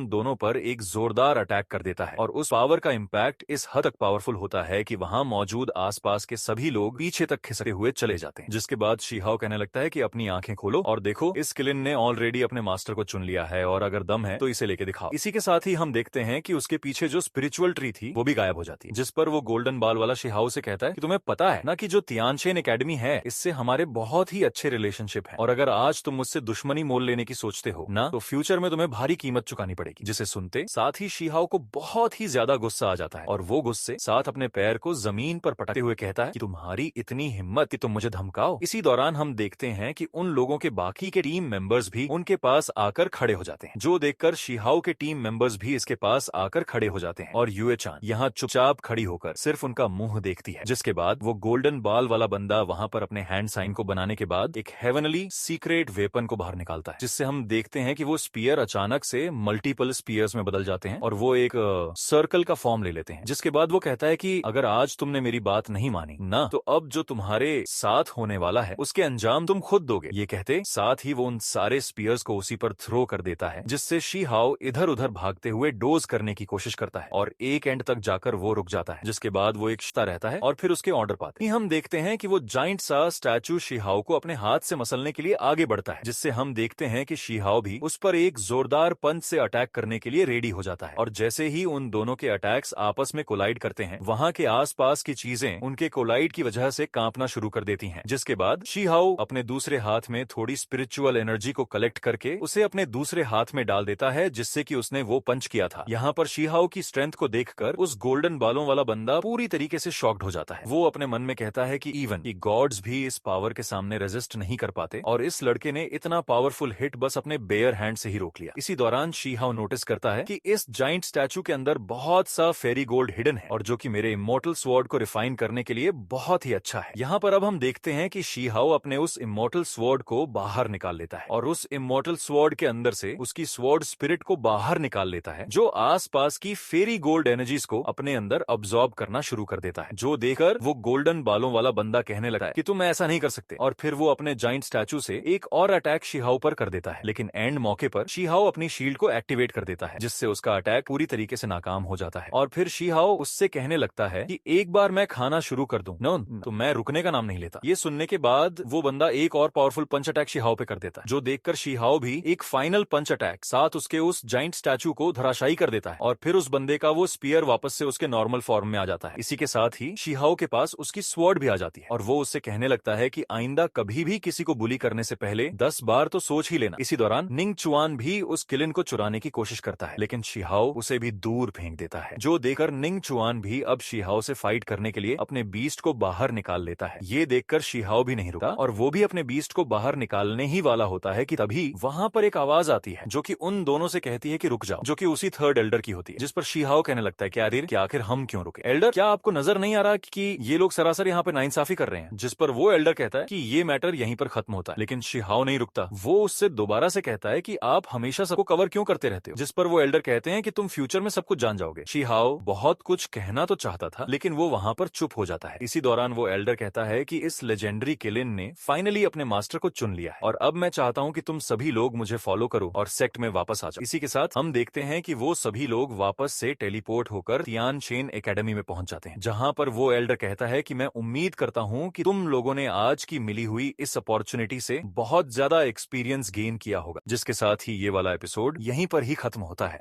उन दोनों पर एक जोरदार अटैक कर देता है और उस पावर का इम्पैक्ट इस हद तक पावरफुल होता है कि वहां मौजूद आसपास के सभी लोग पीछे तक खिसके हुए चले जाते हैं। जिसके बाद शीहाओ कहने लगता है कि अपनी आंखें खोलो और देखो, इस किलिन ने ऑलरेडी अपने मास्टर को चुन लिया है और अगर दम है तो इसे लेके दिखाओ। इसी के साथ ही हम देखते हैं कि उसके पीछे जो स्पिरिचुअल ट्री थी वो भी गायब हो जाती है, जिस पर वो गोल्डन बाल वाला शीहाओ से कहता है कि तुम्हें पता है ना कि जो तियानचेन एकेडमी है इससे हमारे बहुत ही अच्छे रिलेशनशिप है और अगर आज तुम मुझसे दुश्मनी मोल लेने की सोचते हो ना तो फ्यूचर में तुम्हें भारी कीमत चुकानी पड़ेगी। जिसे सुनते साथ ही शीहाओ को बहुत ही ज्यादा गुस्सा आ जाता है और वो गुस्से साथ अपने पैर को जमीन पर पटकते हुए कहता है कि तुम्हारी इतनी हिम्मत कि तुम मुझे धमकाओ। इसी दौरान हम देखते हैं कि उन लोगों के बाकी के टीम मेंबर्स भी उनके पास आकर खड़े हो जाते हैं, जो देखकर शीहाओ के टीम मेंबर्स भी इसके पास आकर खड़े हो जाते हैं और यूए चान यहाँ चुपचाप खड़ी होकर सिर्फ उनका मुंह देखती है। जिसके बाद वो गोल्डन बाल वाला बंदा वहां पर अपने हैंड साइन को बनाने के बाद एक हेवनली सीक्रेट वेपन को बाहर निकालता है, जिससे हम देखते हैं कि वो स्पीयर अचानक से मल्टीपल स्पीयर्स में बदल जाते हैं और वो एक सर्कल का फॉर्म ले लेते हैं। जिसके बाद वो कहता है कि अगर आज तुमने मेरी बात नहीं मानी ना तो अब जो तुम्हारे साथ होने वाला है उसके अंजाम तुम खुद दोगे। ये कहते साथ ही वो उन सारे स्पीयर्स को उसी पर थ्रो कर देता है, जिससे शीहाओ इधर उधर भागते हुए डोज करने की कोशिश करता है और एक एंड तक जाकर वो रुक जाता है। जिसके बाद वो एक शता रहता है और फिर उसके ऑर्डर पाते ही हम देखते हैं कि वो जाइंट सा स्टैचू शीहाओ को अपने हाथ से मसलने के लिए आगे बढ़ता है, जिससे हम देखते हैं कि शीहाओ भी उस पर एक जोरदार पंच से अटैक करने के लिए रेडी हो जाता है और जैसे ही उन दोनों के अटैक्स आपस में कोलाइड करते हैं वहां के आसपास की चीजें उनके कोलाइड की वजह से कांपना शुरू कर देती हैं। जिसके बाद शीहाओ अपने दूसरे हाथ में थोड़ी स्पिरिचुअल एनर्जी को कलेक्ट करके उसे अपने दूसरे हाथ में डाल देता है, जिससे कि उसने वो पंच किया था। यहाँ पर शीहाओ की स्ट्रेंथ को देखकर उस गोल्डन बालों वाला बंदा पूरी तरीके से शॉक्ड हो जाता है। वो अपने मन में कहता है कि इवन कि गॉड्स भी इस पावर के सामने रेजिस्ट नहीं कर पाते और इस लड़के ने इतना पावरफुल हिट बस अपने बेयर हैंड से ही रोक लिया। इसी दौरान शीहाओ नोटिस करता है कि इस जाइंट स्टैचू के अंदर बहुत सा फेरी गोल्ड हिडन है और जो कि मेरे इमोर्टल स्वॉर्ड को रिफाइन करने के लिए बहुत ही अच्छा है। यहाँ पर अब हम देखते हैं कि शीहाओ अपने उस इमोर्टल स्वॉर्ड को बाहर निकाल लेता है और उस इमोर्टल स्वॉर्ड के अंदर से उसकी स्वॉर्ड स्पिरिट को बाहर निकाल लेता है, जो आसपास की फेरी गोल्ड एनर्जीज को अपने अंदर अब्सॉर्ब करना शुरू कर देता है। जो देखकर वो गोल्डन बालों वाला बंदा कहने लगता है कि तुम ऐसा नहीं कर सकते और फिर वो अपने जाइंट स्टैचू से एक और अटैक शीहाओ पर कर देता है, लेकिन एंड मौके पर शीहाओ अपनी शील्ड को एक्टिवेट कर देता है, जिससे उसका अटैक पूरी तरीके से नाकाम हो जाता है और फिर शीहाओ उससे कहने लगता है कि एक बार मैं खाना शुरू कर दूं नो तो मैं रुकने का नाम नहीं लेता। ये सुनने के बाद वो बंदा एक और पावरफुल पंच अटैक शीहाओ पे कर देता है, जो देखकर शीहाओ भी एक फाइनल पंच अटैक साथ उसके उस जाइंट स्टैचू को धराशायी कर देता है और फिर उस बंदे का वो स्पीयर वापस से उसके नॉर्मल फॉर्म में आ जाता है। इसी के साथ ही शीहाओ के पास उसकी स्वॉर्ड भी आ जाती है और वो उससे कहने लगता है कि आइंदा कभी भी किसी को बुली करने से पहले 10 बार तो सोच ही लेना। इसी दौरान निंग चुआन भी उस किलिन को चुराने की कोशिश करता है, लेकिन शीहाओ उसे भी दूर फेंक देता है, जो देखकर निंग चुआन भी अब शीहाओ से फाइट करने के लिए अपने बीस्ट को बाहर निकाल लेता है। ये देखकर शीहाओ भी नहीं रुका और वो भी अपने बीस्ट को बाहर निकालने ही वाला होता है कि तभी वहां पर एक आवाज आती है जो कि उन दोनों से कहती है कि रुक जाओ, जो कि उसी थर्ड एल्डर की होती है। जिस पर शीहाओ कहने लगता है कि आखिर हम क्यों रुके? एल्डर, क्या आपको नजर नहीं आ रहा कि ये लोग सरासर यहाँ पे नाइंसाफी कर रहे हैं? जिस पर वो एल्डर कहता है कि ये मैटर यहीं पर खत्म होता है, लेकिन शीहाओ नहीं रुकता। वो उससे दोबारा से कहता है कि आप हमेशा सबको कवर क्यों करते रहते हो? जिस पर वो एल्डर कहते हैं कि तुम फ्यूचर में सब कुछ जान जाओगे। शीहाओ बहुत कुछ कहना तो चाहता था, लेकिन वो वहां पर चुप हो जाता है। इसी दौरान वो एल्डर कहता है कि इस लेजेंडरी किलिन ने फाइनली अपने मास्टर को चुन लिया है और अब मैं चाहता हूं कि तुम सभी लोग मुझे फॉलो करो और सेक्ट में वापस आ जाओ। इसी के साथ हम देखते हैं कि वो सभी लोग वापस से टेलीपोर्ट होकर तियानचेन एकेडमी में पहुंच जाते हैं, जहां पर वो एल्डर कहता है कि मैं उम्मीद करता हूं कि तुम लोगों ने आज की मिली हुई इस अपॉर्चुनिटी से बहुत ज्यादा एक्सपीरियंस गेन किया होगा। जिसके साथ ही ये वाला एपिसोड यहीं पर ही खत्म होता है।